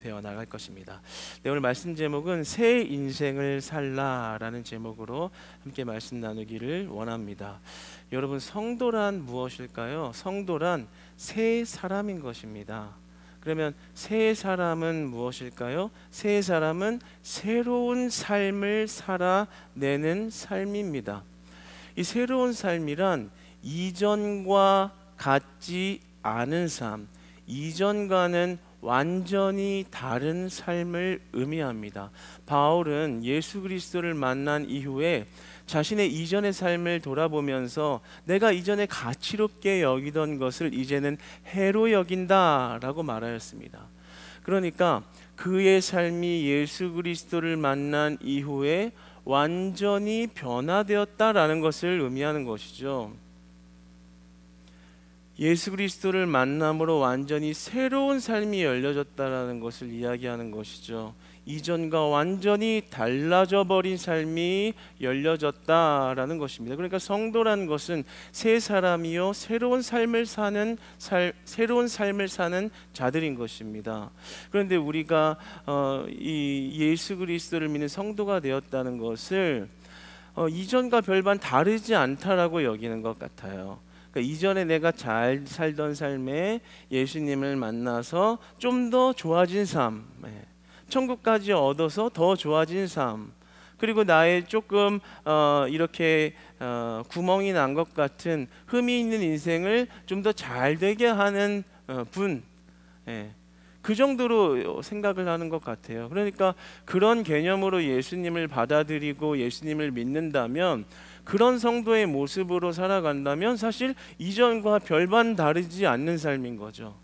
되어 나갈 것입니다. 네, 오늘 말씀 제목은 새 인생을 살라라는 제목으로 함께 말씀 나누기를 원합니다. 여러분, 성도란 무엇일까요? 성도란 새 사람인 것입니다. 그러면 새 사람은 무엇일까요? 새 사람은 새로운 삶을 살아내는 삶입니다. 이 새로운 삶이란 이전과 같지 않은 삶, 이전과는 완전히 다른 삶을 의미합니다. 바울은 예수 그리스도를 만난 이후에 자신의 이전의 삶을 돌아보면서 내가 이전에 가치롭게 여기던 것을 이제는 해로 여긴다라고 말하였습니다. 그러니까 그의 삶이 예수 그리스도를 만난 이후에 완전히 변화되었다라는 것을 의미하는 것이죠. 예수 그리스도를 만남으로 완전히 새로운 삶이 열려졌다라는 것을 이야기하는 것이죠. 이전과 완전히 달라져 버린 삶이 열려졌다라는 것입니다. 그러니까 성도라는 것은 새 사람이요 새로운 삶을 사는 자들인 것입니다. 그런데 우리가 이 예수 그리스도를 믿는 성도가 되었다는 것을 이전과 별반 다르지 않다라고 여기는 것 같아요. 그러니까 이전에 내가 잘 살던 삶에 예수님을 만나서 좀 더 좋아진 삶, 천국까지 얻어서 더 좋아진 삶, 그리고 나의 조금 이렇게 구멍이 난 것 같은 흠이 있는 인생을 좀 더 잘 되게 하는 분, 그 정도로 생각을 하는 것 같아요. 그러니까 그런 개념으로 예수님을 받아들이고 예수님을 믿는다면, 그런 성도의 모습으로 살아간다면 사실 이전과 별반 다르지 않는 삶인 거죠.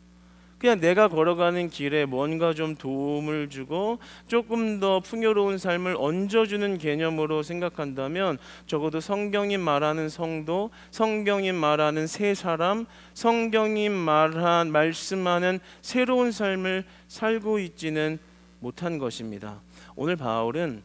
그냥 내가 걸어가는 길에 뭔가 좀 도움을 주고 조금 더 풍요로운 삶을 얹어주는 개념으로 생각한다면, 적어도 성경이 말하는 성도, 성경이 말하는 새 사람, 성경이 말씀하는 새로운 삶을 살고 있지는 못한 것입니다. 오늘 바울은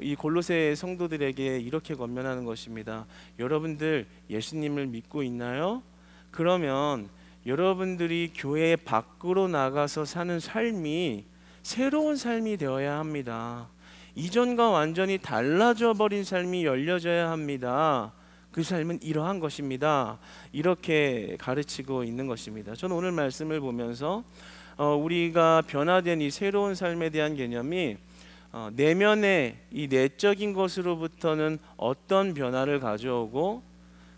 이 골로새 성도들에게 이렇게 권면하는 것입니다. 여러분들 예수님을 믿고 있나요? 그러면 여러분들이 교회 밖으로 나가서 사는 삶이 새로운 삶이 되어야 합니다. 이전과 완전히 달라져 버린 삶이 열려져야 합니다. 그 삶은 이러한 것입니다. 이렇게 가르치고 있는 것입니다. 저는 오늘 말씀을 보면서 우리가 변화된 이 새로운 삶에 대한 개념이 내면의 이 내적인 것으로부터는 어떤 변화를 가져오고,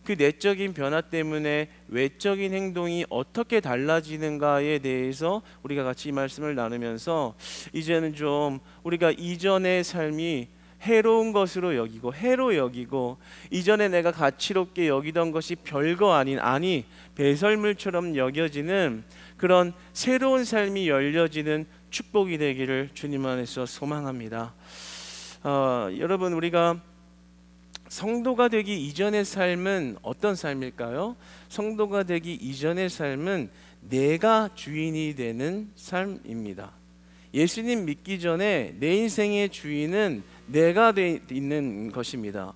그 내적인 변화 때문에 외적인 행동이 어떻게 달라지는가에 대해서 우리가 같이 이 말씀을 나누면서, 이제는 좀 우리가 이전의 삶이 해로운 것으로 여기고 해로 여기고, 이전에 내가 가치롭게 여기던 것이 별거 아닌, 아니 배설물처럼 여겨지는 그런 새로운 삶이 열려지는 축복이 되기를 주님 안에서 소망합니다. 여러분, 우리가 성도가 되기 이전의 삶은 어떤 삶일까요? 성도가 되기 이전의 삶은 내가 주인이 되는 삶입니다. 예수님 믿기 전에 내 인생의 주인은 내가 있는 것입니다.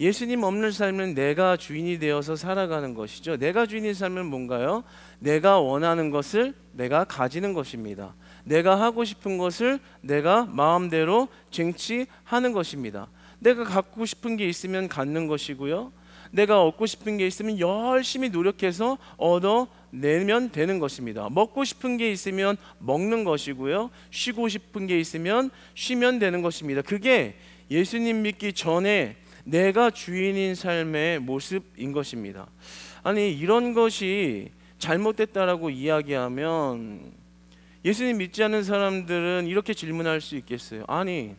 예수님 없는 삶은 내가 주인이 되어서 살아가는 것이죠. 내가 주인인 삶은 뭔가요? 내가 원하는 것을 내가 가지는 것입니다. 내가 하고 싶은 것을 내가 마음대로 쟁취하는 것입니다. 내가 갖고 싶은 게 있으면 갖는 것이고요, 내가 얻고 싶은 게 있으면 열심히 노력해서 얻어내면 되는 것입니다. 먹고 싶은 게 있으면 먹는 것이고요, 쉬고 싶은 게 있으면 쉬면 되는 것입니다. 그게 예수님 믿기 전에 내가 주인인 삶의 모습인 것입니다. 아니, 이런 것이 잘못됐다라고 이야기하면 예수님 믿지 않는 사람들은 이렇게 질문할 수 있겠어요. 아니,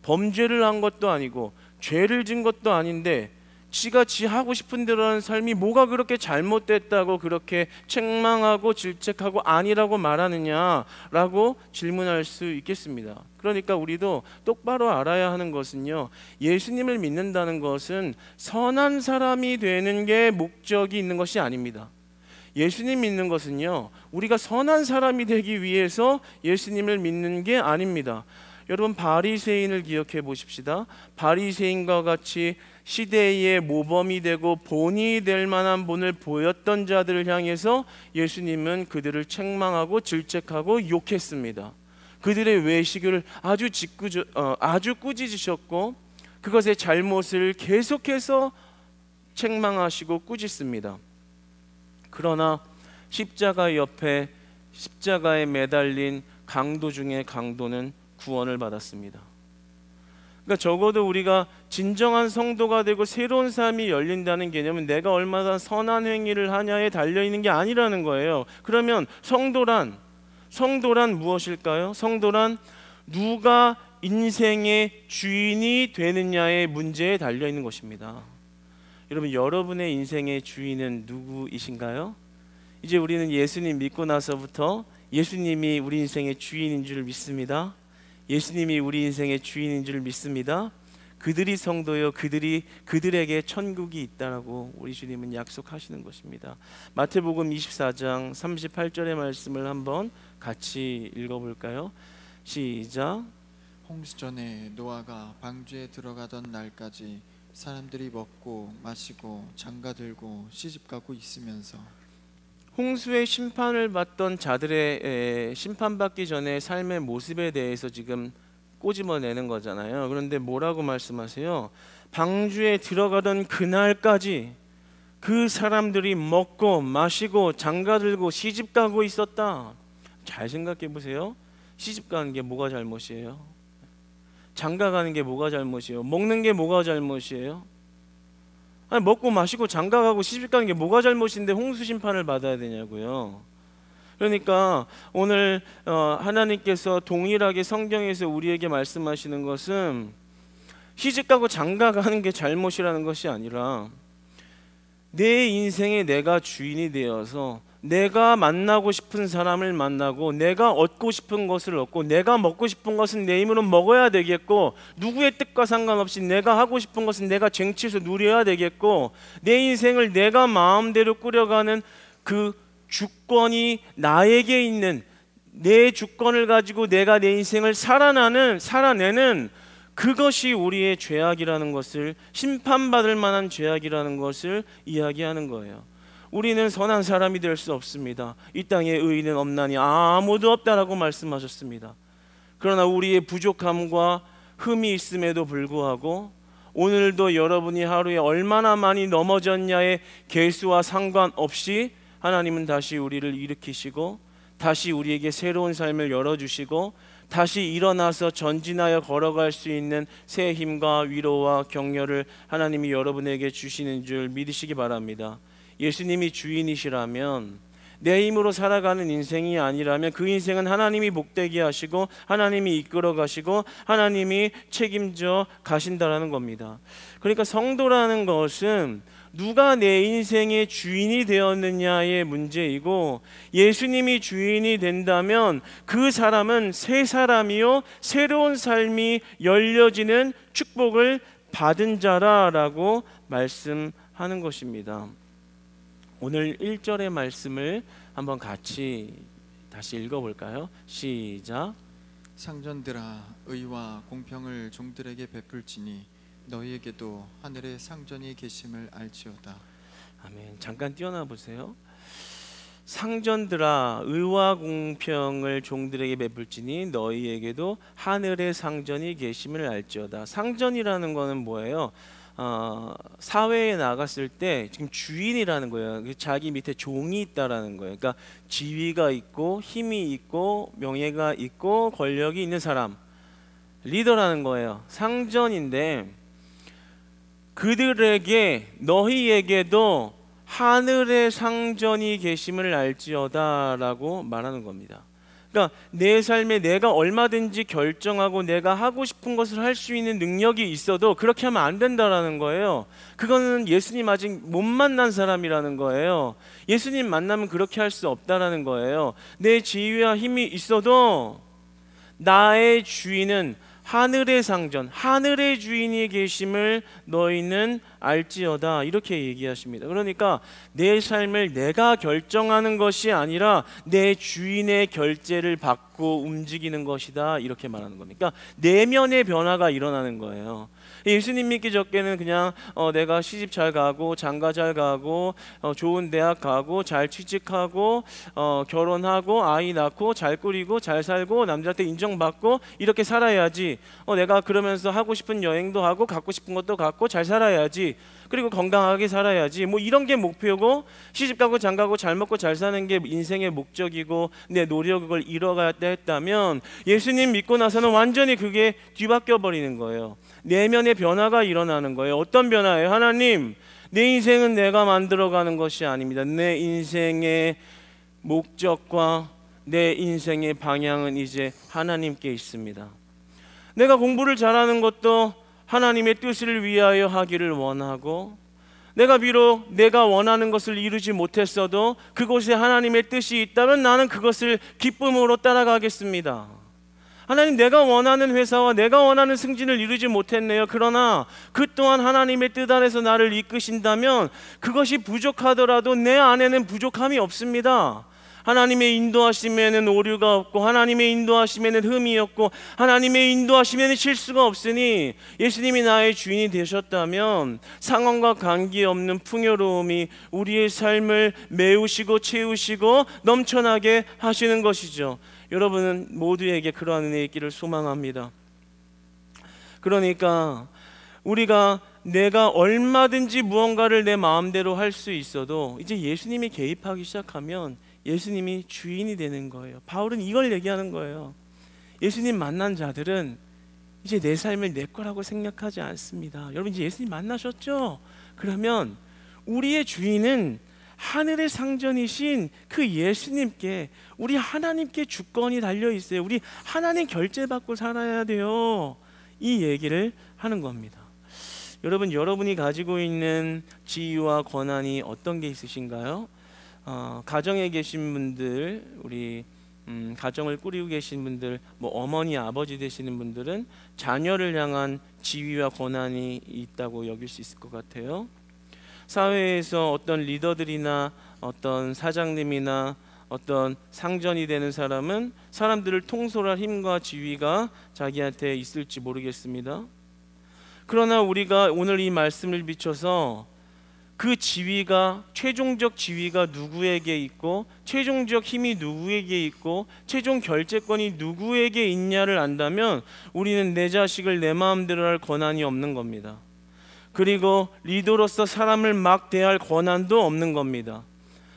범죄를 한 것도 아니고 죄를 진 것도 아닌데 지가 하고 싶은 대로 하는 삶이 뭐가 그렇게 잘못됐다고 그렇게 책망하고 질책하고 아니라고 말하느냐라고 질문할 수 있겠습니다. 그러니까 우리도 똑바로 알아야 하는 것은요, 예수님을 믿는다는 것은 선한 사람이 되는 게 목적이 있는 것이 아닙니다. 예수님 믿는 것은요, 우리가 선한 사람이 되기 위해서 예수님을 믿는 게 아닙니다. 여러분, 바리새인을 기억해 보십시다. 바리새인과 같이 시대의 모범이 되고 본이 될 만한 본을 보였던 자들을 향해서 예수님은 그들을 책망하고 질책하고 욕했습니다. 그들의 외식을 아주 꾸짖으셨고 그것의 잘못을 계속해서 책망하시고 꾸짖습니다. 그러나 십자가 옆에 십자가에 매달린 강도 중에 강도는 구원을 받았습니다. 그러니까 적어도 우리가 진정한 성도가 되고 새로운 삶이 열린다는 개념은 내가 얼마나 선한 행위를 하냐에 달려있는 게 아니라는 거예요. 그러면 성도란 무엇일까요? 성도란 누가 인생의 주인이 되느냐의 문제에 달려있는 것입니다. 여러분, 여러분의 인생의 주인은 누구이신가요? 이제 우리는 예수님 믿고 나서부터 예수님이 우리 인생의 주인인 줄 믿습니다. 예수님이 우리 인생의 주인인 줄 믿습니다. 그들이 성도요, 그들에게 천국이 있다라고 우리 주님은 약속하시는 것입니다. 마태복음 24장 38절의 말씀을 한번 같이 읽어볼까요? 시작. 홍수 전에 노아가 방주에 들어가던 날까지 사람들이 먹고 마시고 장가들고 시집가고 있으면서, 홍수의 심판을 받던 자들의 심판받기 전에 삶의 모습에 대해서 지금 꼬집어내는 거잖아요. 그런데 뭐라고 말씀하세요? 방주에 들어가던 그날까지 그 사람들이 먹고 마시고 장가들고 시집가고 있었다. 잘 생각해 보세요. 시집가는 게 뭐가 잘못이에요? 장가가는 게 뭐가 잘못이에요? 먹는 게 뭐가 잘못이에요? 아니, 먹고 마시고 장가가고 시집가는 게 뭐가 잘못인데 홍수 심판을 받아야 되냐고요. 그러니까 오늘 하나님께서 동일하게 성경에서 우리에게 말씀하시는 것은 시집가고 장가가는 게 잘못이라는 것이 아니라 내 인생에 내가 주인이 되어서 내가 만나고 싶은 사람을 만나고 내가 얻고 싶은 것을 얻고 내가 먹고 싶은 것은 내 힘으로 먹어야 되겠고 누구의 뜻과 상관없이 내가 하고 싶은 것은 내가 쟁취해서 누려야 되겠고 내 인생을 내가 마음대로 꾸려가는 그 주권이 나에게 있는 내 주권을 가지고 내가 내 인생을 살아내는 그것이 우리의 죄악이라는 것을, 심판받을 만한 죄악이라는 것을 이야기하는 거예요. 우리는 선한 사람이 될 수 없습니다. 이 땅에 의인은 없나니 아무도 없다라고 말씀하셨습니다. 그러나 우리의 부족함과 흠이 있음에도 불구하고 오늘도 여러분이 하루에 얼마나 많이 넘어졌냐의 계수와 상관없이 하나님은 다시 우리를 일으키시고 다시 우리에게 새로운 삶을 열어주시고 다시 일어나서 전진하여 걸어갈 수 있는 새 힘과 위로와 격려를 하나님이 여러분에게 주시는 줄 믿으시기 바랍니다. 예수님이 주인이시라면 내 힘으로 살아가는 인생이 아니라면 그 인생은 하나님이 복되게 하시고 하나님이 이끌어 가시고 하나님이 책임져 가신다라는 겁니다. 그러니까 성도라는 것은 누가 내 인생의 주인이 되었느냐의 문제이고 예수님이 주인이 된다면 그 사람은 새 사람이요 새로운 삶이 열려지는 축복을 받은 자라라고 말씀하는 것입니다. 오늘 1절의 말씀을 한번 같이 다시 읽어볼까요? 시작. 상전들아, 의와 공평을 종들에게 베풀지니 너희에게도 하늘의 상전이 계심을 알지어다. 아멘. 잠깐 뛰어나 보세요. 상전들아, 의와 공평을 종들에게 베풀지니 너희에게도 하늘의 상전이 계심을 알지어다. 상전이라는 거는 뭐예요? 사회에 나갔을 때 지금 주인이라는 거예요. 자기 밑에 종이 있다라는 거예요. 그러니까 지위가 있고 힘이 있고 명예가 있고 권력이 있는 사람, 리더라는 거예요. 상전인데 그들에게 너희에게도 하늘의 상전이 계심을 알지어다라고 말하는 겁니다. 그러니까 내 삶에 내가 얼마든지 결정하고 내가 하고 싶은 것을 할 수 있는 능력이 있어도 그렇게 하면 안 된다라는 거예요. 그거는 예수님 아직 못 만난 사람이라는 거예요. 예수님 만나면 그렇게 할 수 없다라는 거예요. 내 지위와 힘이 있어도 나의 주인은 하늘의 상전, 하늘의 주인이 계심을 너희는 알지어다 이렇게 얘기하십니다. 그러니까 내 삶을 내가 결정하는 것이 아니라 내 주인의 결제를 받고 움직이는 것이다 이렇게 말하는 겁니다. 그러니까 내면의 변화가 일어나는 거예요. 예수님 믿기 전에는 그냥 내가 시집 잘 가고 장가 잘 가고 좋은 대학 가고 잘 취직하고 결혼하고 아이 낳고 잘 꾸리고 잘 살고 남들한테 인정받고 이렇게 살아야지, 내가 그러면서 하고 싶은 여행도 하고 갖고 싶은 것도 갖고 잘 살아야지, 그리고 건강하게 살아야지, 뭐 이런 게 목표고, 시집 가고 장가 가고 잘 먹고 잘 사는 게 인생의 목적이고 내 노력을 이뤄가야 했다면 예수님 믿고 나서는 완전히 그게 뒤바뀌어 버리는 거예요. 내면의 변화가 일어나는 거예요. 어떤 변화예요? 하나님, 내 인생은 내가 만들어가는 것이 아닙니다. 내 인생의 목적과 내 인생의 방향은 이제 하나님께 있습니다. 내가 공부를 잘하는 것도 하나님의 뜻을 위하여 하기를 원하고, 내가 비록 내가 원하는 것을 이루지 못했어도 그곳에 하나님의 뜻이 있다면 나는 그것을 기쁨으로 따라가겠습니다. 하나님, 내가 원하는 회사와 내가 원하는 승진을 이루지 못했네요. 그러나 그 또한 하나님의 뜻 안에서 나를 이끄신다면 그것이 부족하더라도 내 안에는 부족함이 없습니다. 하나님의 인도하심에는 오류가 없고, 하나님의 인도하심에는 흠이 없고, 하나님의 인도하심에는 실수가 없으니 예수님이 나의 주인이 되셨다면 상황과 관계없는 풍요로움이 우리의 삶을 메우시고 채우시고 넘쳐나게 하시는 것이죠. 여러분은 모두에게 그러한 은혜 있기를 소망합니다. 그러니까 우리가 내가 얼마든지 무언가를 내 마음대로 할 수 있어도 이제 예수님이 개입하기 시작하면 예수님이 주인이 되는 거예요. 바울은 이걸 얘기하는 거예요. 예수님 만난 자들은 이제 내 삶을 내 거라고 생각하지 않습니다. 여러분, 이제 예수님 만나셨죠? 그러면 우리의 주인은 하늘의 상전이신 그 예수님께, 우리 하나님께 주권이 달려 있어요. 우리 하나님 결제받고 살아야 돼요. 이 얘기를 하는 겁니다. 여러분, 여러분이 가지고 있는 지위와 권한이 어떤 게 있으신가요? 가정에 계신 분들, 우리 가정을 꾸리고 계신 분들, 뭐 어머니 아버지 되시는 분들은 자녀를 향한 지위와 권한이 있다고 여길 수 있을 것 같아요. 사회에서 어떤 리더들이나 어떤 사장님이나 어떤 상전이 되는 사람은 사람들을 통솔할 힘과 지위가 자기한테 있을지 모르겠습니다. 그러나 우리가 오늘 이 말씀을 비춰서 그 지위가, 최종적 지위가 누구에게 있고 최종적 힘이 누구에게 있고 최종 결재권이 누구에게 있냐를 안다면 우리는 내 자식을 내 마음대로 할 권한이 없는 겁니다. 그리고 리더로서 사람을 막 대할 권한도 없는 겁니다.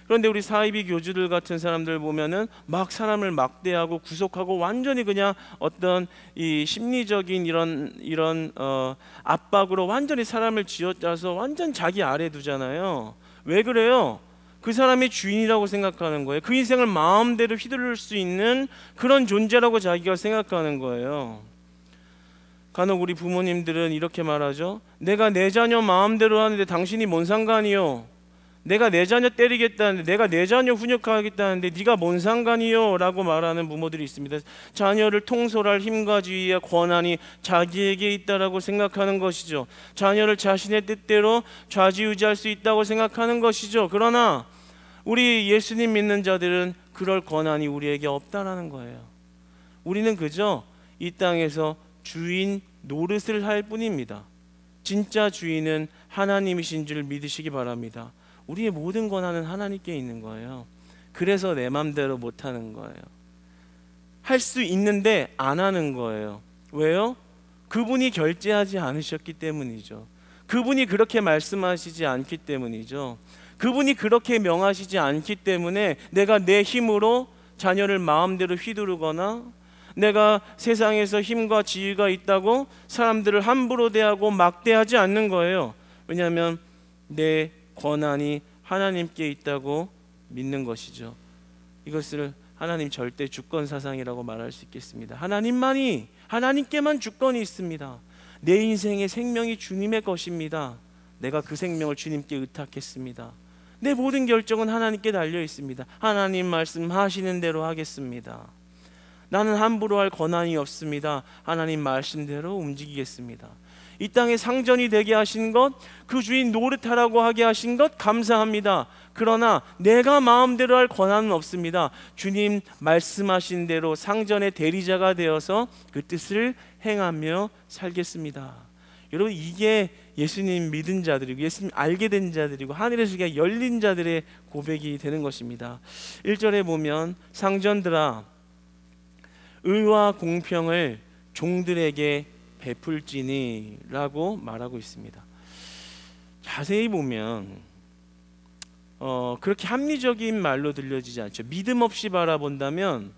그런데 우리 사이비 교주들 같은 사람들 보면은 막 사람을 막대하고 구속하고 완전히 그냥 어떤 이 심리적인 이런 압박으로 완전히 사람을 쥐어짜서 완전 자기 아래 두잖아요. 왜 그래요? 그 사람이 주인이라고 생각하는 거예요. 그 인생을 마음대로 휘두를 수 있는 그런 존재라고 자기가 생각하는 거예요. 간혹 우리 부모님들은 이렇게 말하죠. 내가 내 자녀 마음대로 하는데 당신이 뭔 상관이요? 내가 내 자녀 때리겠다는데, 내가 내 자녀 훈육하겠다는데 네가 뭔 상관이요? 라고 말하는 부모들이 있습니다. 자녀를 통솔할 힘과 지위와 권한이 자기에게 있다라고 생각하는 것이죠. 자녀를 자신의 뜻대로 좌지우지할 수 있다고 생각하는 것이죠. 그러나 우리 예수님 믿는 자들은 그럴 권한이 우리에게 없다라는 거예요. 우리는 그저 이 땅에서 주인 노릇을 할 뿐입니다. 진짜 주인은 하나님이신 줄 믿으시기 바랍니다. 우리의 모든 권한은 하나님께 있는 거예요. 그래서 내 맘대로 못하는 거예요. 할 수 있는데 안 하는 거예요. 왜요? 그분이 결제하지 않으셨기 때문이죠. 그분이 그렇게 말씀하시지 않기 때문이죠. 그분이 그렇게 명하시지 않기 때문에 내가 내 힘으로 자녀를 마음대로 휘두르거나 내가 세상에서 힘과 지위가 있다고 사람들을 함부로 대하고 막대하지 않는 거예요. 왜냐하면 내 권한이 하나님께 있다고 믿는 것이죠. 이것을 하나님 절대 주권 사상이라고 말할 수 있겠습니다. 하나님께만 주권이 있습니다. 내 인생의 생명이 주님의 것입니다. 내가 그 생명을 주님께 의탁했습니다. 내 모든 결정은 하나님께 달려 있습니다. 하나님 말씀하시는 대로 하겠습니다. 나는 함부로 할 권한이 없습니다. 하나님 말씀대로 움직이겠습니다. 이 땅에 상전이 되게 하신 것, 그 주인 노릇하라고 하게 하신 것 감사합니다. 그러나 내가 마음대로 할 권한은 없습니다. 주님 말씀하신 대로 상전의 대리자가 되어서 그 뜻을 행하며 살겠습니다. 여러분, 이게 예수님 믿은 자들이고 예수님 알게 된 자들이고 하늘의 시기가 열린 자들의 고백이 되는 것입니다. 1절에 보면 상전들아 의와 공평을 종들에게 베풀지니 라고 말하고 있습니다. 자세히 보면 그렇게 합리적인 말로 들려지지 않죠. 믿음 없이 바라본다면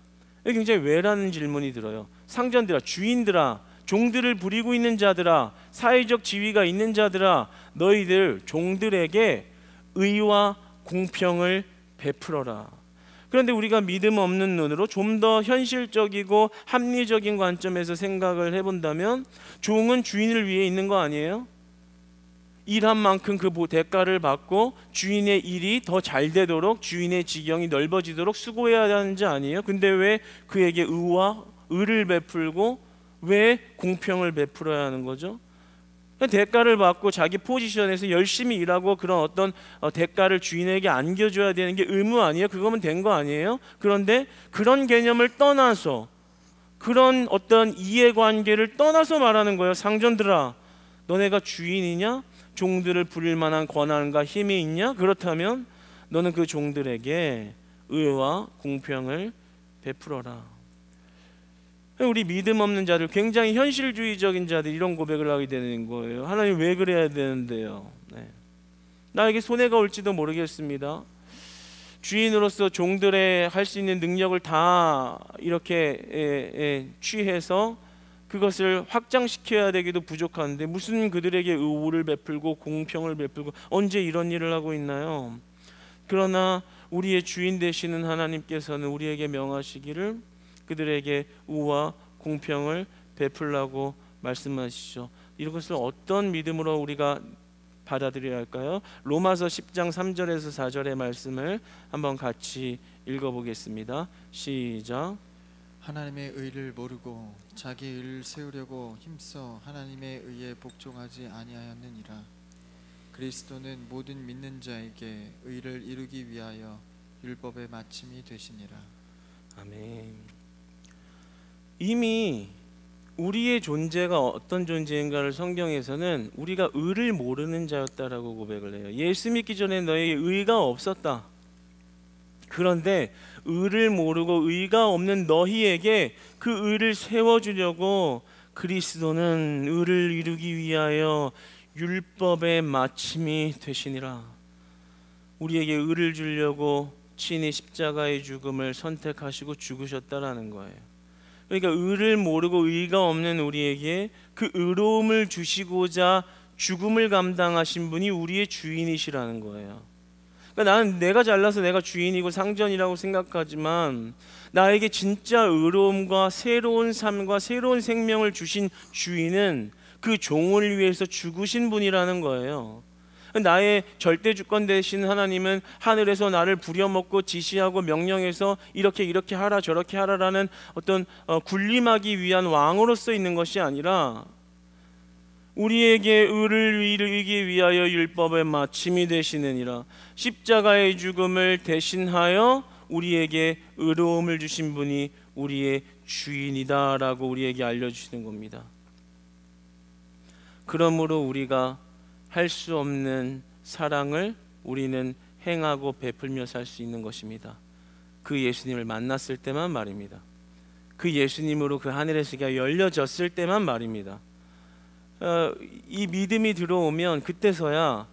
굉장히 왜라는 질문이 들어요. 상전들아, 주인들아, 종들을 부리고 있는 자들아, 사회적 지위가 있는 자들아, 너희들 종들에게 의와 공평을 베풀어라. 그런데 우리가 믿음 없는 눈으로 좀 더 현실적이고 합리적인 관점에서 생각을 해본다면 종은 주인을 위해 있는 거 아니에요? 일한 만큼 그 대가를 받고 주인의 일이 더 잘 되도록, 주인의 지경이 넓어지도록 수고해야 하는지 아니에요? 근데 왜 그에게 의를 베풀고 왜 공평을 베풀어야 하는 거죠? 대가를 받고 자기 포지션에서 열심히 일하고 그런 어떤 대가를 주인에게 안겨줘야 되는 게 의무 아니에요? 그거면 된 거 아니에요? 그런데 그런 개념을 떠나서, 그런 어떤 이해관계를 떠나서 말하는 거예요. 상전들아, 너네가 주인이냐? 종들을 부릴 만한 권한과 힘이 있냐? 그렇다면 너는 그 종들에게 의와 공평을 베풀어라. 우리 믿음 없는 자들, 굉장히 현실주의적인 자들 이런 고백을 하게 되는 거예요. 하나님 왜 그래야 되는데요? 나에게 손해가 올지도 모르겠습니다. 주인으로서 종들의 할 수 있는 능력을 다 이렇게 취해서 그것을 확장시켜야 되기도 부족한데 무슨 그들에게 의를 베풀고 공평을 베풀고 언제 이런 일을 하고 있나요? 그러나 우리의 주인 되시는 하나님께서는 우리에게 명하시기를 그들에게 의와 공평을 베풀라고 말씀하시죠. 이것을 어떤 믿음으로 우리가 받아들여야 할까요? 로마서 10장 3절에서 4절의 말씀을 한번 같이 읽어보겠습니다. 시작. 하나님의 의를 모르고 자기 의를 세우려고 힘써 하나님의 의에 복종하지 아니하였느니라. 그리스도는 모든 믿는 자에게 의를 이루기 위하여 율법의 마침이 되시니라. 아멘. 이미 우리의 존재가 어떤 존재인가를 성경에서는 우리가 의를 모르는 자였다라고 고백을 해요. 예수 믿기 전에 너에게 의가 없었다. 그런데 의를 모르고 의가 없는 너희에게 그 의를 세워주려고 그리스도는 의를 이루기 위하여 율법의 마침이 되시니라. 우리에게 의를 주려고 친히 십자가의 죽음을 선택하시고 죽으셨다라는 거예요. 그러니까 의를 모르고 의가 없는 우리에게 그 의로움을 주시고자 죽음을 감당하신 분이 우리의 주인이시라는 거예요. 그러니까 나는 내가 잘나서 내가 주인이고 상전이라고 생각하지만 나에게 진짜 의로움과 새로운 삶과 새로운 생명을 주신 주인은 그 종을 위해서 죽으신 분이라는 거예요. 나의 절대 주권 되신 하나님은 하늘에서 나를 부려먹고 지시하고 명령해서 이렇게 하라 저렇게 하라라는 어떤 군림하기 위한 왕으로서 있는 것이 아니라 우리에게 의를 이루기 위하여 율법의 마침이 되시느니라. 십자가의 죽음을 대신하여 우리에게 의로움을 주신 분이 우리의 주인이다라고 우리에게 알려주시는 겁니다. 그러므로 우리가 할 수 없는 사랑을 우리는 행하고 베풀며 살 수 있는 것입니다. 그 예수님을 만났을 때만 말입니다. 그 예수님으로 그 하늘의 시기가 열려졌을 때만 말입니다. 이 믿음이 들어오면 그때서야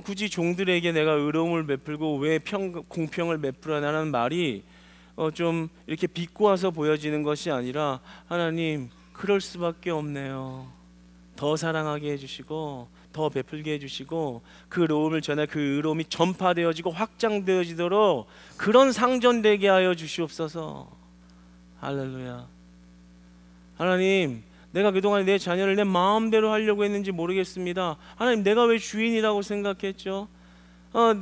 굳이 종들에게 내가 의로움을 베풀고 왜 공평을 베풀어라는 말이 좀 이렇게 비꼬아서 보여지는 것이 아니라 하나님 그럴 수밖에 없네요. 더 사랑하게 해주시고 더 베풀게 해주시고 그 의로움을 전해 그 의로움이 전파되어지고 확장되어지도록 그런 상전되게 하여 주시옵소서. 할렐루야. 하나님, 내가 그동안 내 자녀를 내 마음대로 하려고 했는지 모르겠습니다. 하나님, 내가 왜 주인이라고 생각했죠?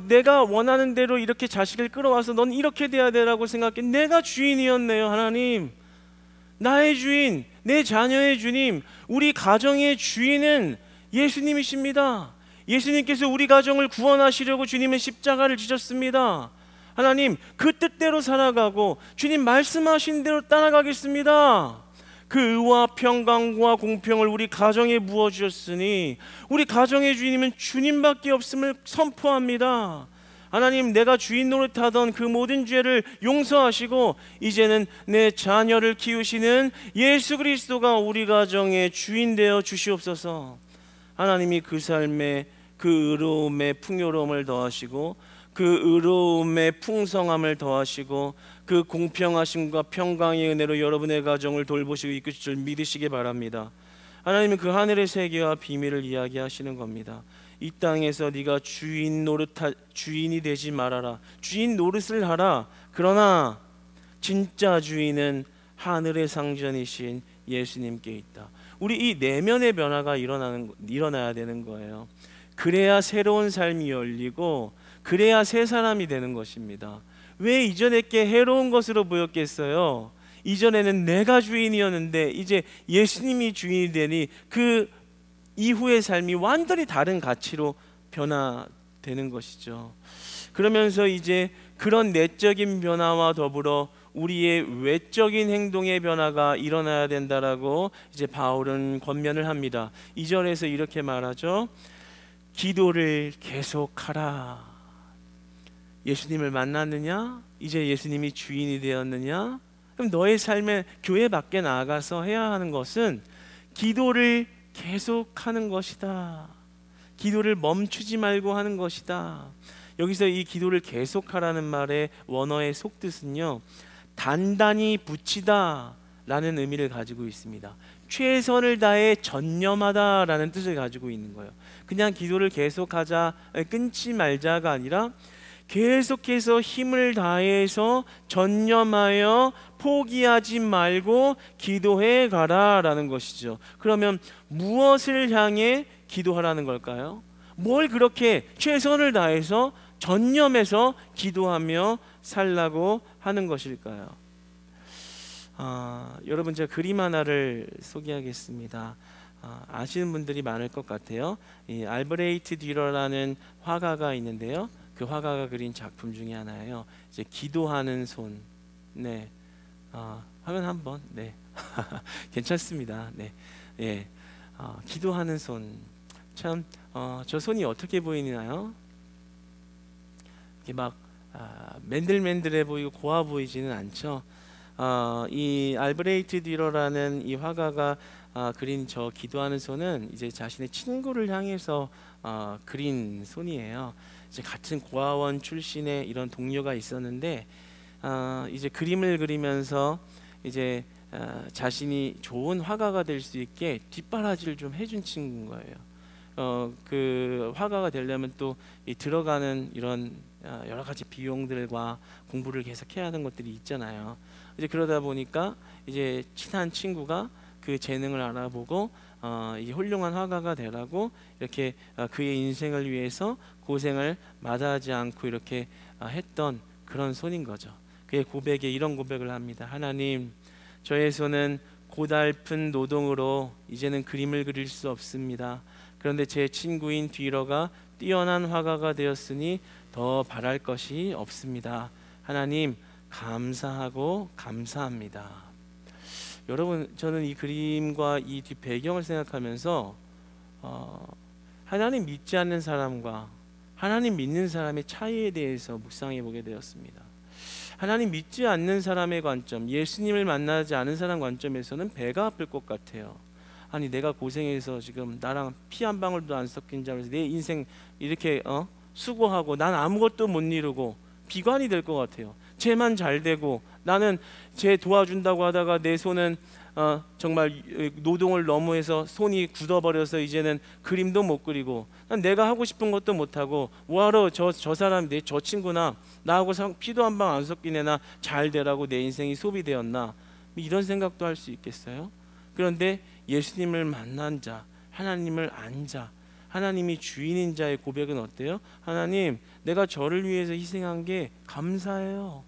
내가 원하는 대로 이렇게 자식을 끌어와서 넌 이렇게 돼야 되라고 생각해. 내가 주인이었네요. 하나님, 나의 주인, 내 자녀의 주님, 우리 가정의 주인은 예수님이십니다. 예수님께서 우리 가정을 구원하시려고 주님은 십자가를 지셨습니다. 하나님, 그 뜻대로 살아가고 주님 말씀하신 대로 따라가겠습니다. 그 의와 평강과 공평을 우리 가정에 부어주셨으니 우리 가정의 주인님은 주님밖에 없음을 선포합니다. 하나님, 내가 주인 노릇하던 그 모든 죄를 용서하시고 이제는 내 자녀를 키우시는 예수 그리스도가 우리 가정의 주인 되어 주시옵소서. 하나님이 그 삶에 그 의로움에 풍요로움을 더하시고 그 의로움에 풍성함을 더하시고 그 공평하심과 평강의 은혜로 여러분의 가정을 돌보시고 이끄실 줄 믿으시기 바랍니다. 하나님은 그 하늘의 세계와 비밀을 이야기하시는 겁니다. 이 땅에서 네가 주인이 되지 말아라. 주인 노릇을 하라. 그러나 진짜 주인은 하늘의 상전이신 예수님께 있다. 우리 이 내면의 변화가 일어나야 되는 거예요. 그래야 새로운 삶이 열리고 그래야 새 사람이 되는 것입니다. 왜 이전에게 해로운 것으로 보였겠어요? 이전에는 내가 주인이었는데 이제 예수님이 주인이 되니 그 이후의 삶이 완전히 다른 가치로 변화되는 것이죠. 그러면서 이제 그런 내적인 변화와 더불어 우리의 외적인 행동의 변화가 일어나야 된다라고 이제 바울은 권면을 합니다. 2절에서 이렇게 말하죠. 기도를 계속하라. 예수님을 만났느냐? 이제 예수님이 주인이 되었느냐? 그럼 너의 삶에 교회 밖에 나가서 해야 하는 것은 기도를 계속하는 것이다. 기도를 멈추지 말고 하는 것이다. 여기서 이 기도를 계속하라는 말의 원어의 속뜻은요, 단단히 붙이다 라는 의미를 가지고 있습니다. 최선을 다해 전념하다 라는 뜻을 가지고 있는 거예요. 그냥 기도를 계속하자, 끊지 말자가 아니라 계속해서 힘을 다해서 전념하여 포기하지 말고 기도해 가라 라는 것이죠. 그러면 무엇을 향해 기도하라는 걸까요? 뭘 그렇게 최선을 다해서 전념해서 기도하며 살라고 하는 것일까요? 여러분, 제가 그림 하나를 소개하겠습니다. 아시는 분들이 많을 것 같아요. 이 알브레이트 듀러라는 화가가 있는데요. 그 화가가 그린 작품 중에 하나예요. 이제 기도하는 손. 네, 화면 한번. 네, 괜찮습니다. 네, 예, 기도하는 손. 참, 저 손이 어떻게 보이나요? 이게 막 맨들맨들해 보이고 고와 보이지는 않죠. 이 알브레이트 듀러라는 이 화가가 그린 저 기도하는 손은 이제 자신의 친구를 향해서 그린 손이에요. 이제 같은 고아원 출신의 이런 동료가 있었는데 이제 그림을 그리면서 이제 자신이 좋은 화가가 될 수 있게 뒷바라지를 좀 해준 친구인 거예요. 그 화가가 되려면 또 들어가는 이런 여러 가지 비용들과 공부를 계속해야 하는 것들이 있잖아요. 이제 그러다 보니까 이제 친한 친구가 그 재능을 알아보고 이 훌륭한 화가가 되라고 이렇게 그의 인생을 위해서 고생을 마다하지 않고 이렇게 했던 그런 손인 거죠. 그의 고백에 이런 고백을 합니다. 하나님, 저의 손은 고달픈 노동으로 이제는 그림을 그릴 수 없습니다. 그런데 제 친구인 듀러가 뛰어난 화가가 되었으니 더 바랄 것이 없습니다. 하나님, 감사하고 감사합니다. 여러분, 저는 이 그림과 이 뒷 배경을 생각하면서 하나님 믿지 않는 사람과 하나님 믿는 사람의 차이에 대해서 묵상해 보게 되었습니다. 하나님 믿지 않는 사람의 관점, 예수님을 만나지 않은 사람 관점에서는 배가 아플 것 같아요. 아니, 내가 고생해서 지금 나랑 피 한 방울도 안 섞인 자로서 내 인생 이렇게 수고하고 난 아무것도 못 이루고 비관이 될 것 같아요. 쟤만 잘 되고 나는 쟤 도와준다고 하다가 내 손은 정말 노동을 너무 해서 손이 굳어버려서 이제는 그림도 못 그리고 난 내가 하고 싶은 것도 못하고 뭐하러 저 사람 저 친구나 나하고 피도 한 방 안 섞인 애나 잘 되라고 내 인생이 소비되었나, 이런 생각도 할 수 있겠어요? 그런데 예수님을 만난 자, 하나님을 안 자, 하나님이 주인인 자의 고백은 어때요? 하나님, 내가 저를 위해서 희생한 게 감사해요.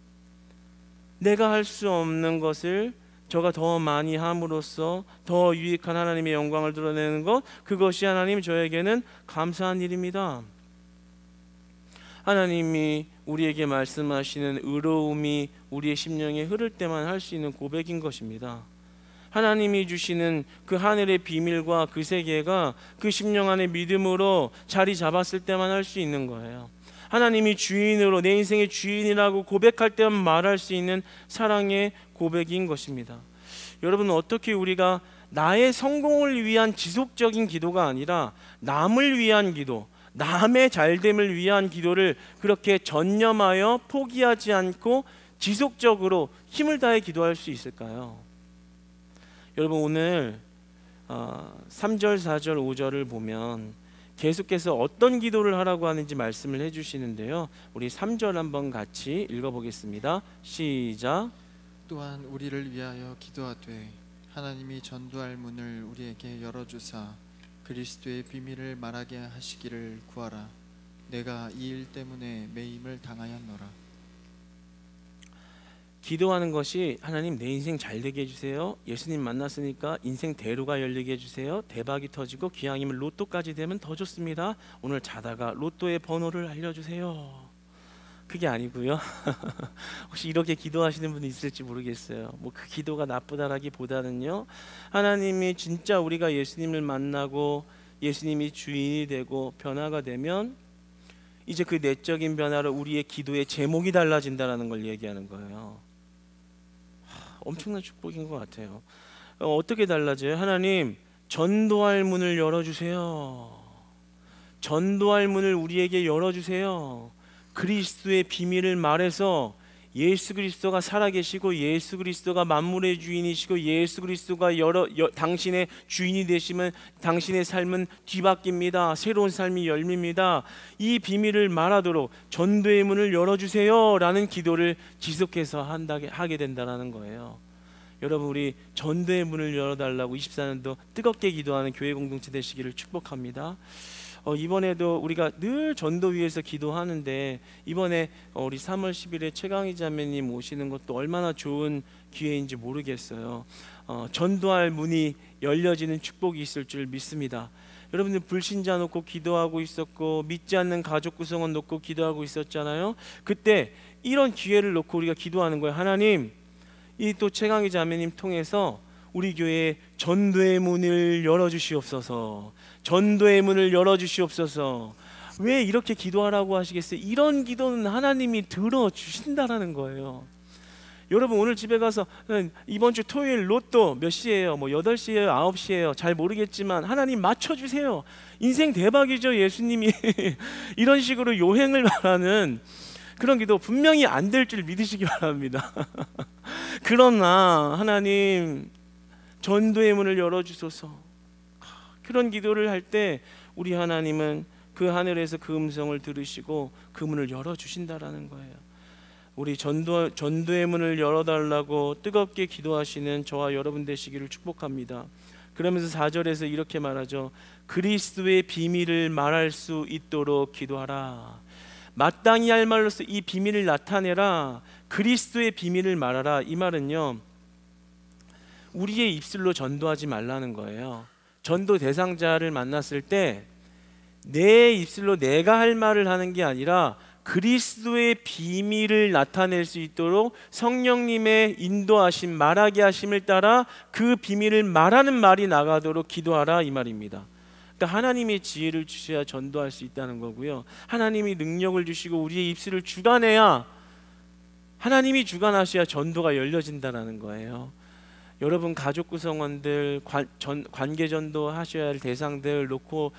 내가 할 수 없는 것을 저가 더 많이 함으로써 더 유익한 하나님의 영광을 드러내는 것, 그것이 하나님 저에게는 감사한 일입니다. 하나님이 우리에게 말씀하시는 의로움이 우리의 심령에 흐를 때만 할 수 있는 고백인 것입니다. 하나님이 주시는 그 하늘의 비밀과 그 세계가 그 심령 안에 믿음으로 자리 잡았을 때만 할 수 있는 거예요. 하나님이 주인으로, 내 인생의 주인이라고 고백할 때만 말할 수 있는 사랑의 고백인 것입니다. 여러분, 어떻게 우리가 나의 성공을 위한 지속적인 기도가 아니라 남을 위한 기도, 남의 잘됨을 위한 기도를 그렇게 전념하여 포기하지 않고 지속적으로 힘을 다해 기도할 수 있을까요? 여러분, 오늘 3절, 4절, 5절을 보면 계속해서 어떤 기도를 하라고 하는지 말씀을 해주시는데요. 우리 3절 한번 같이 읽어보겠습니다. 시작. 또한 우리를 위하여 기도하되 하나님이 전도할 문을 우리에게 열어주사 그리스도의 비밀을 말하게 하시기를 구하라. 내가 이 일 때문에 매임을 당하였노라. 기도하는 것이 하나님 내 인생 잘 되게 해주세요. 예수님 만났으니까 인생 대로가 열리게 해주세요. 대박이 터지고 기왕이면 로또까지 되면 더 좋습니다. 오늘 자다가 로또의 번호를 알려주세요. 그게 아니고요. 혹시 이렇게 기도하시는 분이 있을지 모르겠어요. 뭐 그 기도가 나쁘다라기보다는요, 하나님이 진짜 우리가 예수님을 만나고 예수님이 주인이 되고 변화가 되면 이제 그 내적인 변화로 우리의 기도의 제목이 달라진다는 걸 얘기하는 거예요. 엄청난 축복인 것 같아요. 어떻게 달라져요? 하나님, 전도할 문을 열어주세요. 전도할 문을 우리에게 열어주세요. 그리스도의 비밀을 말해서 예수 그리스도가 살아계시고 예수 그리스도가 만물의 주인이시고 예수 그리스도가 당신의 주인이 되시면 당신의 삶은 뒤바뀝니다. 새로운 삶이 열립니다. 이 비밀을 말하도록 전도의 문을 열어주세요 라는 기도를 지속해서 하게 된다는 거예요. 여러분, 우리 전도의 문을 열어달라고 24년도 뜨겁게 기도하는 교회 공동체 되시기를 축복합니다. 이번에도 우리가 늘 전도 위해서 기도하는데 이번에 우리 3월 10일에 최강희 자매님 오시는 것도 얼마나 좋은 기회인지 모르겠어요. 전도할 문이 열려지는 축복이 있을 줄 믿습니다. 여러분들 불신자 놓고 기도하고 있었고 믿지 않는 가족 구성원 놓고 기도하고 있었잖아요. 그때 이런 기회를 놓고 우리가 기도하는 거예요. 하나님, 이 또 최강희 자매님 통해서 우리 교회에 전도의 문을 열어주시옵소서. 전도의 문을 열어주시옵소서. 왜 이렇게 기도하라고 하시겠어요? 이런 기도는 하나님이 들어주신다라는 거예요. 여러분, 오늘 집에 가서 이번 주 토요일 로또 몇 시예요? 뭐 8시예요? 9시예요? 잘 모르겠지만 하나님 맞춰주세요. 인생 대박이죠, 예수님이. 이런 식으로 요행을 말하는 그런 기도 분명히 안 될 줄 믿으시기 바랍니다. 그러나 하나님, 전도의 문을 열어주소서. 그런 기도를 할 때 우리 하나님은 그 하늘에서 그 음성을 들으시고 그 문을 열어주신다라는 거예요. 우리 전도의 문을 열어달라고 뜨겁게 기도하시는 저와 여러분 되시기를 축복합니다. 그러면서 4절에서 이렇게 말하죠. 그리스도의 비밀을 말할 수 있도록 기도하라. 마땅히 할 말로서 이 비밀을 나타내라. 그리스도의 비밀을 말하라. 이 말은요, 우리의 입술로 전도하지 말라는 거예요. 전도 대상자를 만났을 때 내 입술로 내가 할 말을 하는 게 아니라 그리스도의 비밀을 나타낼 수 있도록 성령님의 인도하심, 말하게 하심을 따라 그 비밀을 말하는 말이 나가도록 기도하라, 이 말입니다. 그러니까 하나님의 지혜를 주셔야 전도할 수 있다는 거고요. 하나님이 능력을 주시고 우리의 입술을 주관해야, 하나님이 주관하셔야 전도가 열려진다는 거예요. 여러분 가족 구성원들, 관계 전도 하셔야 할 대상들 놓고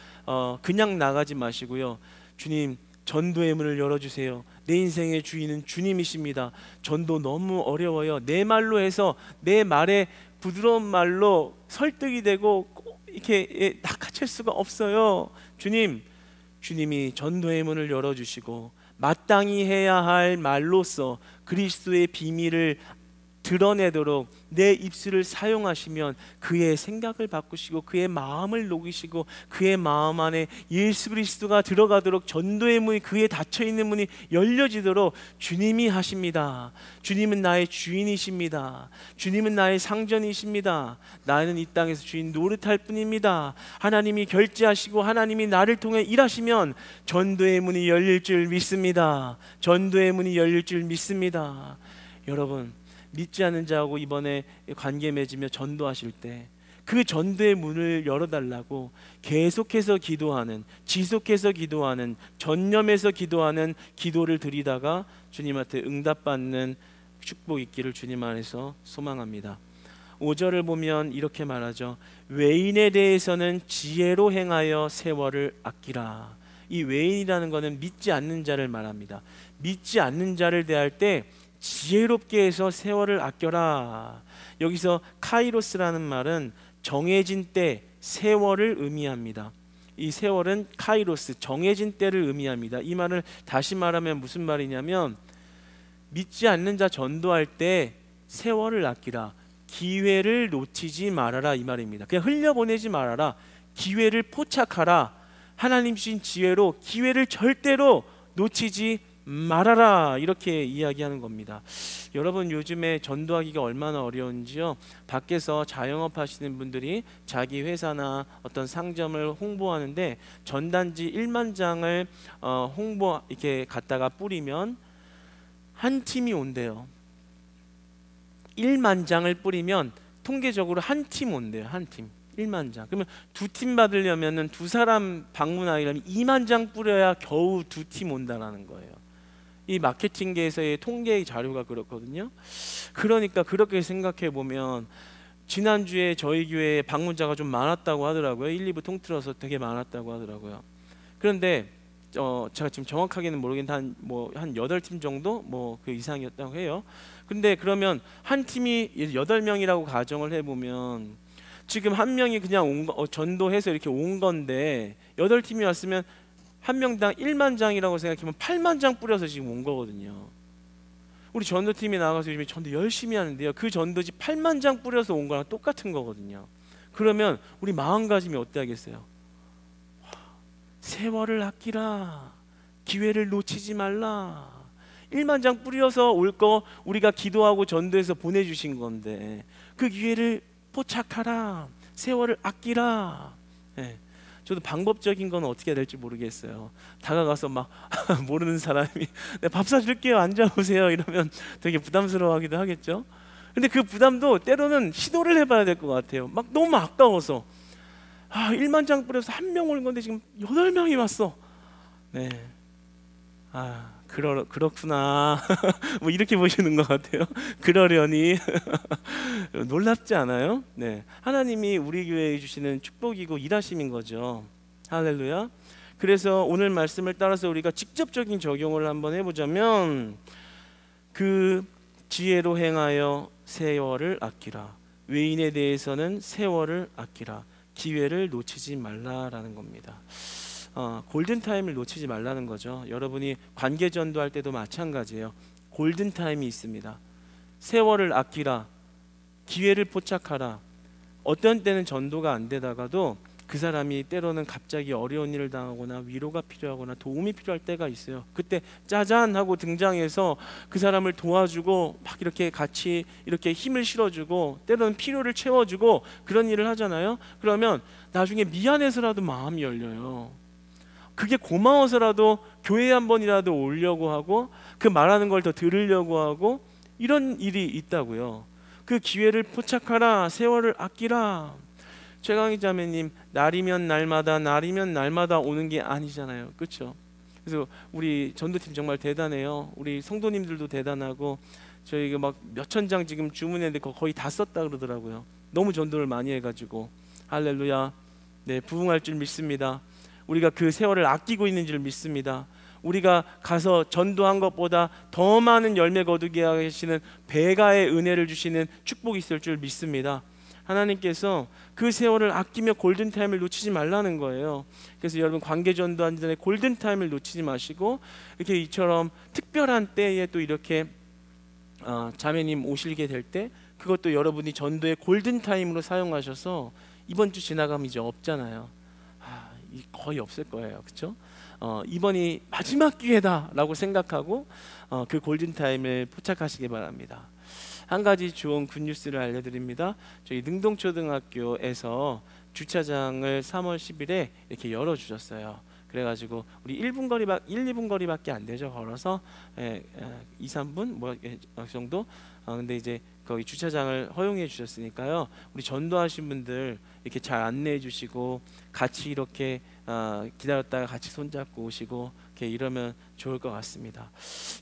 그냥 나가지 마시고요. 주님, 전도의 문을 열어주세요. 내 인생의 주인은 주님이십니다. 전도 너무 어려워요. 내 말로 해서 내 말에 부드러운 말로 설득이 되고 이렇게 낚아챌 수가 없어요. 주님이 전도의 문을 열어주시고 마땅히 해야 할 말로써 그리스도의 비밀을 드러내도록 내 입술을 사용하시면 그의 생각을 바꾸시고 그의 마음을 녹이시고 그의 마음 안에 예수 그리스도가 들어가도록 전도의 문이, 그의 닫혀있는 문이 열려지도록 주님이 하십니다. 주님은 나의 주인이십니다. 주님은 나의 상전이십니다. 나는 이 땅에서 주인 노릇할 뿐입니다. 하나님이 결제하시고 하나님이 나를 통해 일하시면 전도의 문이 열릴 줄 믿습니다. 전도의 문이 열릴 줄 믿습니다. 여러분, 믿지 않는 자하고 이번에 관계 맺으며 전도하실 때 그 전도의 문을 열어달라고 계속해서 기도하는, 지속해서 기도하는, 전념해서 기도하는 기도를 드리다가 주님한테 응답받는 축복 있기를 주님 안에서 소망합니다. 5절을 보면 이렇게 말하죠. 외인에 대해서는 지혜로 행하여 세월을 아끼라. 이 외인이라는 것은 믿지 않는 자를 말합니다. 믿지 않는 자를 대할 때 지혜롭게 해서 세월을 아껴라. 여기서 카이로스라는 말은 정해진 때, 세월을 의미합니다. 이 세월은 카이로스, 정해진 때를 의미합니다. 이 말을 다시 말하면 무슨 말이냐면, 믿지 않는 자 전도할 때 세월을 아끼라, 기회를 놓치지 말아라, 이 말입니다. 그냥 흘려보내지 말아라, 기회를 포착하라. 하나님 주신 지혜로 기회를 절대로 놓치지 말아라, 이렇게 이야기하는 겁니다. 여러분, 요즘에 전도하기가 얼마나 어려운지요. 밖에서 자영업 하시는 분들이 자기 회사나 어떤 상점을 홍보하는데 전단지 1만 장을 홍보 이렇게 갖다가 뿌리면 한 팀이 온대요. 1만 장을 뿌리면 통계적으로 한 팀 온대요. 한 팀. 1만 장. 그러면 두 팀 받으려면은 두 사람 방문하려면 2만 장 뿌려야 겨우 두 팀 온다라는 거예요. 이 마케팅계에서의 통계 자료가 그렇거든요. 그러니까 그렇게 생각해 보면 지난주에 저희 교회에 방문자가 좀 많았다고 하더라고요. 1, 2부 통틀어서 되게 많았다고 하더라고요. 그런데 제가 지금 정확하게는 모르겠는데 한 8팀 정도 그 이상이었다고 해요. 근데 그러면 한 팀이 8명이라고 가정을 해보면 지금 한 명이 그냥 전도해서 이렇게 온 건데 8팀이 왔으면 한 명당 1만 장이라고 생각하면 8만 장 뿌려서 지금 온 거거든요. 우리 전도팀이 나가서 요즘에 전도 열심히 하는데요, 그 전도지 8만 장 뿌려서 온 거랑 똑같은 거거든요. 그러면 우리 마음가짐이 어때야겠어요? 세월을 아끼라, 기회를 놓치지 말라. 1만 장 뿌려서 올 거 우리가 기도하고 전도해서 보내주신 건데 그 기회를 포착하라, 세월을 아끼라. 네. 저도 방법적인 건 어떻게 해야 될지 모르겠어요. 다가가서 막 모르는 사람이 네, 밥 사줄게요, 앉아보세요 이러면 되게 부담스러워하기도 하겠죠. 근데 그 부담도 때로는 시도를 해봐야 될 것 같아요. 막 너무 아까워서 1만 장 뿌려서 한 명 오는 건데 지금 8명이 왔어. 네, 그렇구나. 뭐 이렇게 보시는 것 같아요. 그러려니. 놀랍지 않아요? 네, 하나님이 우리 교회에 주시는 축복이고 일하심인 거죠. 할렐루야. 그래서 오늘 말씀을 따라서 우리가 직접적인 적용을 한번 해보자면, 그 지혜로 행하여 세월을 아끼라, 외인에 대해서는 세월을 아끼라, 기회를 놓치지 말라라는 겁니다. 골든타임을 놓치지 말라는 거죠. 여러분이 관계 전도할 때도 마찬가지예요. 골든타임이 있습니다. 세월을 아끼라, 기회를 포착하라. 어떤 때는 전도가 안 되다가도 그 사람이 때로는 갑자기 어려운 일을 당하거나 위로가 필요하거나 도움이 필요할 때가 있어요. 그때 짜잔 하고 등장해서 그 사람을 도와주고 막 이렇게 같이 이렇게 힘을 실어주고 때로는 필요를 채워주고 그런 일을 하잖아요. 그러면 나중에 미안해서라도 마음이 열려요. 그게 고마워서라도 교회에 한 번이라도 오려고 하고 그 말하는 걸 더 들으려고 하고 이런 일이 있다고요. 그 기회를 포착하라, 세월을 아끼라. 최강희 자매님, 날이면 날마다 오는 게 아니잖아요. 그렇죠? 그래서 우리 전도팀 정말 대단해요. 우리 성도님들도 대단하고 저희가 막 몇천 장 지금 주문했는데 거의 다 썼다 그러더라고요. 너무 전도를 많이 해가지고. 할렐루야. 네, 부흥할 줄 믿습니다. 우리가 그 세월을 아끼고 있는 줄 믿습니다. 우리가 가서 전도한 것보다 더 많은 열매 거두게 하시는 배가의 은혜를 주시는 축복이 있을 줄 믿습니다. 하나님께서 그 세월을 아끼며 골든타임을 놓치지 말라는 거예요. 그래서 여러분, 관계 전도하는 전에 골든타임을 놓치지 마시고 이렇게 이처럼 특별한 때에 또 이렇게 자매님 오시게 될 때 그것도 여러분이 전도의 골든 타임으로 사용하셔서 이번 주 지나가면 이제 없잖아요. 거의 없을 거예요, 그렇죠? 이번이 마지막 기회다라고 생각하고 그 골든 타임을 포착하시기 바랍니다. 한 가지 좋은 굿뉴스를 알려드립니다. 저희 능동초등학교에서 주차장을 3월 10일에 이렇게 열어주셨어요. 그래가지고 우리 1분 거리 2분 거리밖에 안 되죠. 걸어서 2, 3분 뭐 정도. 근데 이제 거기 주차장을 허용해 주셨으니까요. 우리 전도하신 분들 이렇게 잘 안내해 주시고 같이 이렇게 기다렸다가 같이 손잡고 오시고 이렇게 이러면 좋을 것 같습니다.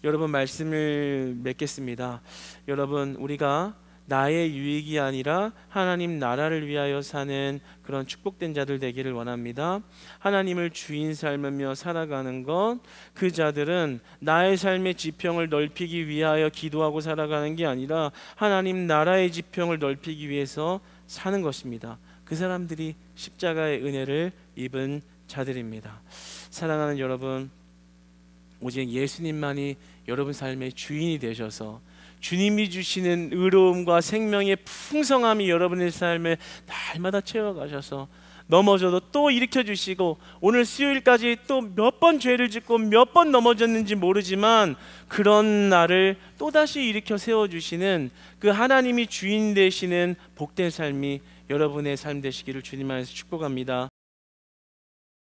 여러분 말씀을 맺겠습니다. 여러분 우리가 나의 유익이 아니라 하나님 나라를 위하여 사는 그런 축복된 자들 되기를 원합니다. 하나님을 주인 삼으며 살아가는 것, 그 자들은 나의 삶의 지평을 넓히기 위하여 기도하고 살아가는 게 아니라 하나님 나라의 지평을 넓히기 위해서 사는 것입니다. 그 사람들이 십자가의 은혜를 입은 자들입니다. 사랑하는 여러분, 오직 예수님만이 여러분 삶의 주인이 되셔서 주님이 주시는 의로움과 생명의 풍성함이 여러분의 삶을 날마다 채워가셔서 넘어져도 또 일으켜 주시고 오늘 수요일까지 또 몇 번 죄를 짓고 몇 번 넘어졌는지 모르지만 그런 나를 또다시 일으켜 세워주시는 그 하나님이 주인 되시는 복된 삶이 여러분의 삶 되시기를 주님 안에서 축복합니다.